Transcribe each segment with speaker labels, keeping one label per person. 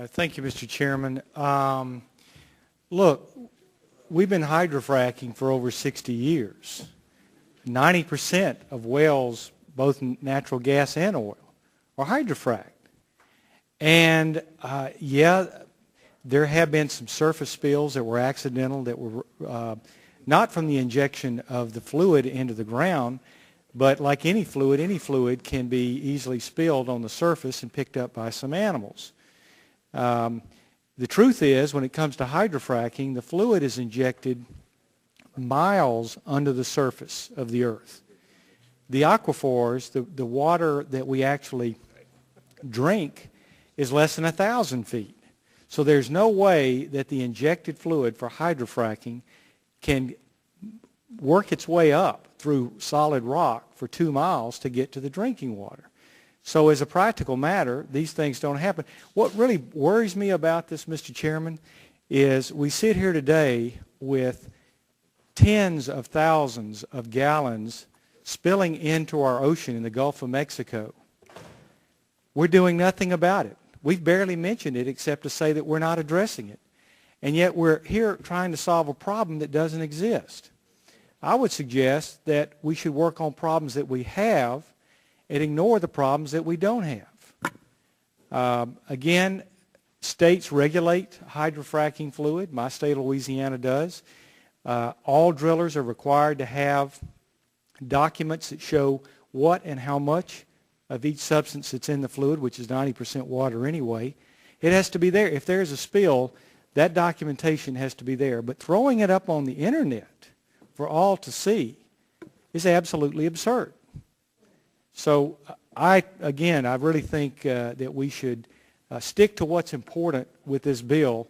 Speaker 1: Thank you, Mr. Chairman. Look, we've been hydrofracking for over 60 years. 90% of wells, both natural gas and oil, are hydrofracked. And yeah, there have been some surface spills that were accidental, that were not from the injection of the fluid into the ground, but like any fluid can be easily spilled on the surface and picked up by some animals. The truth is, when it comes to hydrofracking, the fluid is injected miles under the surface of the earth. The aquifers, the water that we actually drink, is less than 1,000 feet. So there's no way that the injected fluid for hydrofracking can work its way up through solid rock for 2 miles to get to the drinking water. So as a practical matter, these things don't happen. What really worries me about this, Mr. Chairman, is we sit here today with tens of thousands of gallons spilling into our ocean in the Gulf of Mexico. We're doing nothing about it. We've barely mentioned it except to say that we're not addressing it. And yet we're here trying to solve a problem that doesn't exist. I would suggest that we should work on problems that we have and ignore the problems that we don't have. Again, states regulate hydrofracking fluid. My state of Louisiana does. All drillers are required to have documents that show what and how much of each substance that's in the fluid, which is 90% water anyway. It has to be there. If there's a spill, that documentation has to be there. But throwing it up on the internet for all to see is absolutely absurd. So I really think that we should stick to what's important with this bill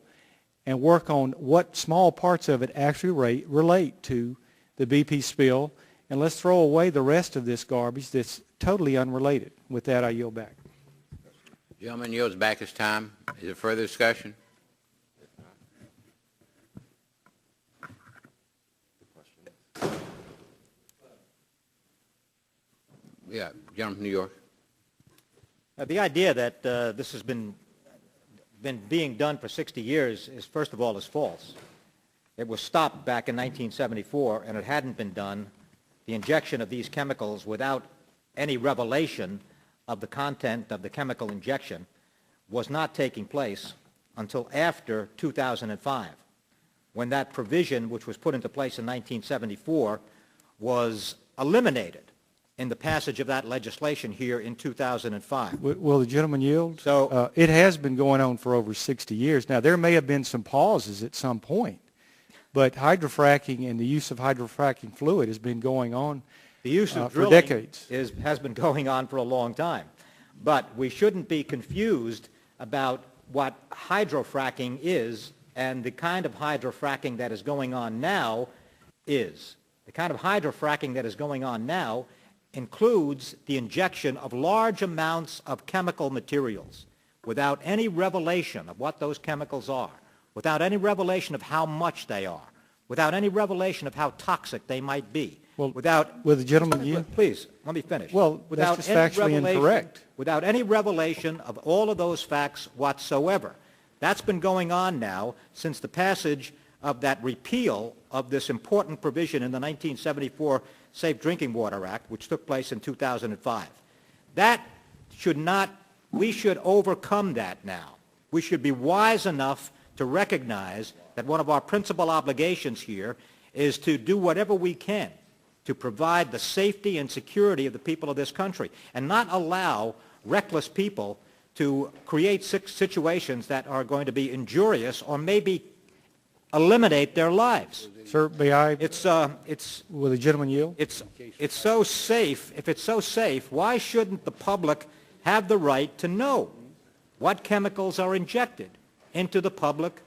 Speaker 1: and work on what small parts of it actually relate to the BP spill, and let's throw away the rest of this garbage that's totally unrelated. With that, I yield back.
Speaker 2: Gentleman yields back his time. Is there further discussion? Yeah, gentleman from New York.
Speaker 3: The idea that this has been being done for 60 years is, first of all, is false. It was stopped back in 1974, and it hadn't been done. The injection of these chemicals without any revelation of the content of the chemical injection was not taking place until after 2005, when that provision, which was put into place in 1974, was eliminated in the passage of that legislation here in 2005.
Speaker 1: Will the gentleman yield?
Speaker 3: So
Speaker 1: it has been going on for over 60 years. Now, there may have been some pauses at some point, but hydrofracking and the use of hydrofracking fluid has been going on
Speaker 3: the use of
Speaker 1: for decades.
Speaker 3: Has been going on for a long time. But we shouldn't be confused about what hydrofracking is and the kind of hydrofracking that is going on now is. The kind of hydrofracking that is going on now includes the injection of large amounts of chemical materials without any revelation of what those chemicals are, without any revelation of how much they are, without any revelation of how toxic they might be.
Speaker 1: Well, will the gentleman yield?
Speaker 3: Please, let me finish.
Speaker 1: Well,
Speaker 3: without
Speaker 1: that's just factually incorrect.
Speaker 3: Without any revelation of all of those facts whatsoever. That's been going on now since the passage of that repeal of this important provision in the 1974 Safe Drinking Water Act, which took place in 2005. That should not, we should overcome that now. We should be wise enough to recognize that one of our principal obligations here is to do whatever we can to provide the safety and security of the people of this country and not allow reckless people to create situations that are going to be injurious or maybe eliminate their lives.
Speaker 1: Sir, may I?
Speaker 3: Will
Speaker 1: the gentleman yield?
Speaker 3: It's so safe. If it's so safe, why shouldn't the public have the right to know what chemicals are injected into the public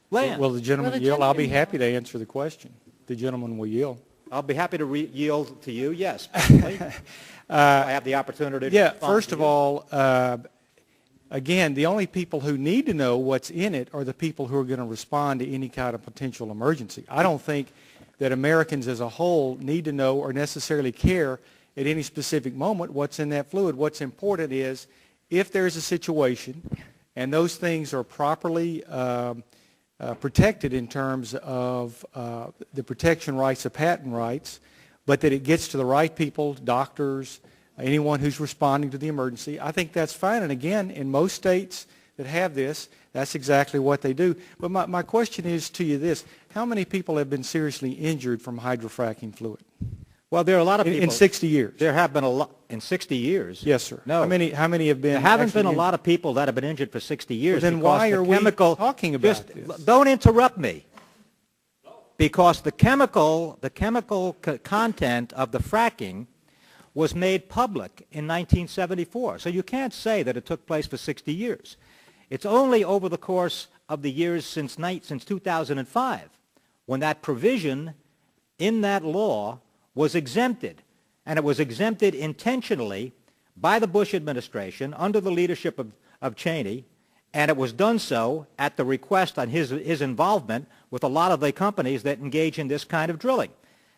Speaker 3: land?
Speaker 1: Will the gentleman yield? I'll be happy to answer the question. The gentleman will yield.
Speaker 3: I'll be happy to yield to you, yes. I have the opportunity to respond
Speaker 1: first of all, again, the only people who need to know what's in it are the people who are going to respond to any kind of potential emergency. I don't think that Americans as a whole need to know or necessarily care at any specific moment what's in that fluid. What's important is if there's a situation and those things are properly protected in terms of the protection rights of patent rights, but that it gets to the right people, doctors, anyone who's responding to the emergency, I think that's fine. And again, in most states that have this, that's exactly what they do. But my question is to you this: how many people have been seriously injured from hydrofracking fluid?
Speaker 3: Well, there are a lot of people.
Speaker 1: In 60 years.
Speaker 3: There have been a lot. In 60 years?
Speaker 1: Yes, sir.
Speaker 3: No.
Speaker 1: How many have been?
Speaker 3: There haven't been a lot of people that have been injured for 60 years.
Speaker 1: Well, then why are we talking about this?
Speaker 3: Don't interrupt me. Because the chemical content of the fracking was made public in 1974. So you can't say that it took place for 60 years. It's only over the course of the years since 2005 when that provision in that law was exempted. And it was exempted intentionally by the Bush administration under the leadership of Cheney, and it was done so at the request on his involvement with a lot of the companies that engage in this kind of drilling.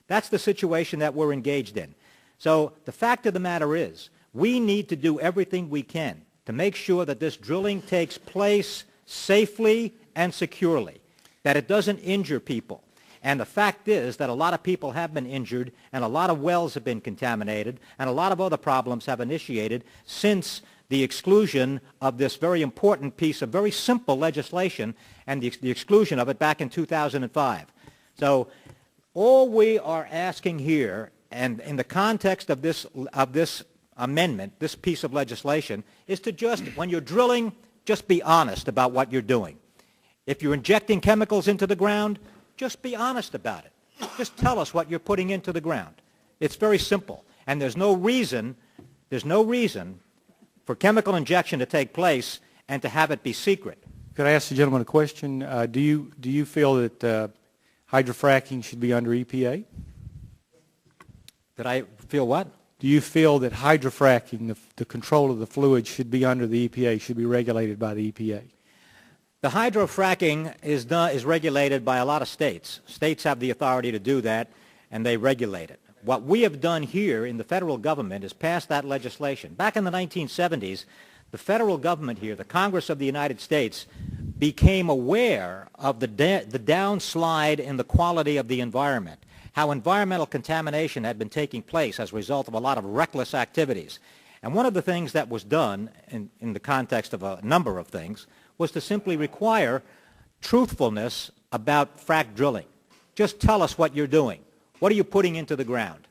Speaker 3: That's the situation that we're engaged in. So the fact of the matter is, we need to do everything we can to make sure that this drilling takes place safely and securely, that it doesn't injure people. And the fact is that a lot of people have been injured, and a lot of wells have been contaminated, and a lot of other problems have initiated since the exclusion of this very important piece of very simple legislation and the exclusion of it back in 2005. So all we are asking here, and in the context of this amendment, this piece of legislation, is to just, when you're drilling, just be honest about what you're doing. If you're injecting chemicals into the ground, just be honest about it. Just tell us what you're putting into the ground. It's very simple, and there's no reason for chemical injection to take place and to have it be secret.
Speaker 1: Could I ask the gentleman a question? Do you feel that hydrofracking should be under EPA?
Speaker 3: Did I feel what?
Speaker 1: Do you feel that hydrofracking, the control of the fluid, should be under the EPA, should be regulated by the EPA?
Speaker 3: The hydrofracking is regulated by a lot of states. States have the authority to do that, and they regulate it. What we have done here in the federal government is pass that legislation. Back in the 1970s, the federal government here, the Congress of the United States, became aware of the downslide in the quality of the environment, how environmental contamination had been taking place as a result of a lot of reckless activities. And one of the things that was done in the context of a number of things was to simply require truthfulness about frack drilling. Just tell us what you're doing. What are you putting into the ground?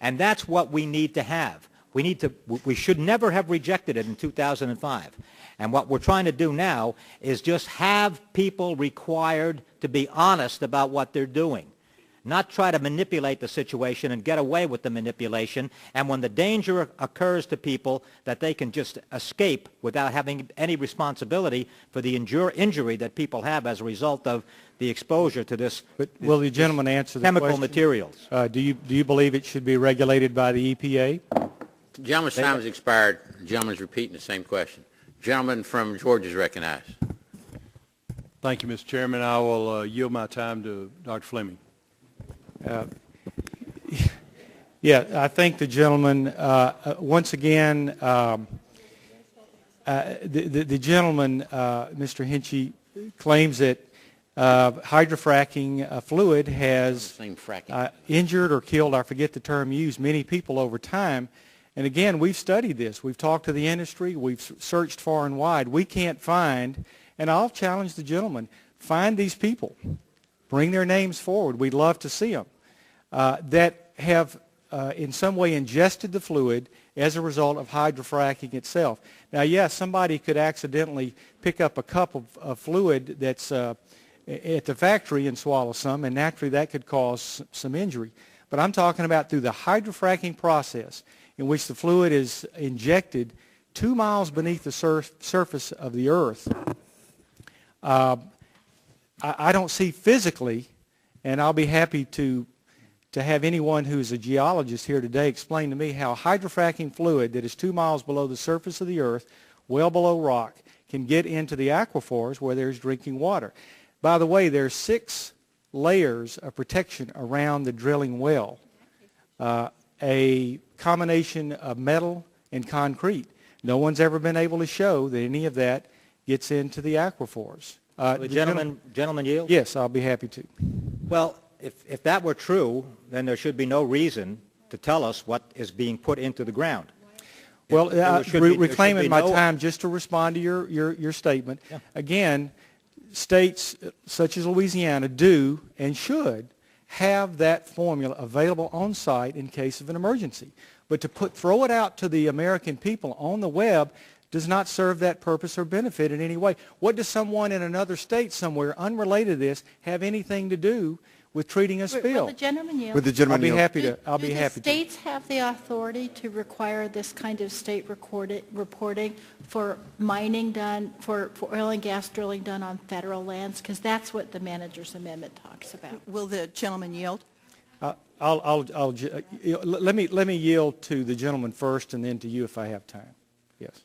Speaker 3: And that's what we need to have. We should never have rejected it in 2005. And what we're trying to do now is just have people required to be honest about what they're doing, not try to manipulate the situation and get away with the manipulation, and when the danger occurs to people, that they can just escape without having any responsibility for the injury that people have as a result of the exposure to this.
Speaker 1: But will the gentleman answer the
Speaker 3: chemical
Speaker 1: question?
Speaker 3: Materials.
Speaker 1: Do you believe it should be regulated by the EPA?
Speaker 2: The gentleman's time has expired. The gentleman's repeating the same question. Gentleman from Georgia is recognized.
Speaker 4: Thank you, Mr. Chairman. I will yield my time to Dr. Fleming.
Speaker 1: Yeah, I think the gentleman, once again, the gentleman, Mr. Hinchy, claims that hydrofracking fluid has injured or killed, I forget the term used, many people over time. And again, we've studied this. We've talked to the industry. We've searched far and wide. We can't find, and I'll challenge the gentleman, find these people. Bring their names forward. We'd love to see them. That have in some way ingested the fluid as a result of hydrofracking itself. Now, yes, somebody could accidentally pick up a cup of fluid that's at the factory and swallow some, and naturally that could cause some injury. But I'm talking about through the hydrofracking process in which the fluid is injected 2 miles beneath the surface of the earth. I don't see physically, and I'll be happy to have anyone who's a geologist here today explain to me how hydrofracking fluid that is 2 miles below the surface of the earth, well below rock, can get into the aquifers where there's drinking water. By the way, there's 6 layers of protection around the drilling well, a combination of metal and concrete. No one's ever been able to show that any of that gets into the aquifers.
Speaker 3: The gentleman yield?
Speaker 1: Yes, I'll be happy to.
Speaker 3: Well, if that were true, then there should be no reason to tell us what is being put into the ground.
Speaker 1: Well, reclaiming my
Speaker 3: no-
Speaker 1: time just to respond to your statement.
Speaker 3: Yeah.
Speaker 1: Again, states such as Louisiana do and should have that formula available on site in case of an emergency. But to throw it out to the American people on the web does not serve that purpose or benefit in any way. What does someone in another state somewhere unrelated to this have anything to do with treating a spill?
Speaker 5: Will the gentleman yield?
Speaker 6: Would the gentleman
Speaker 1: I'll be
Speaker 6: yield?
Speaker 1: happy to. I'll be happy
Speaker 5: Do
Speaker 1: to.
Speaker 5: the states have the authority to require this kind of state reporting for mining done, for oil and gas drilling done on federal lands? Because that's what the manager's amendment talks about.
Speaker 7: Will the gentleman yield?
Speaker 1: Let me yield to the gentleman first, and then to you if I have time. Yes.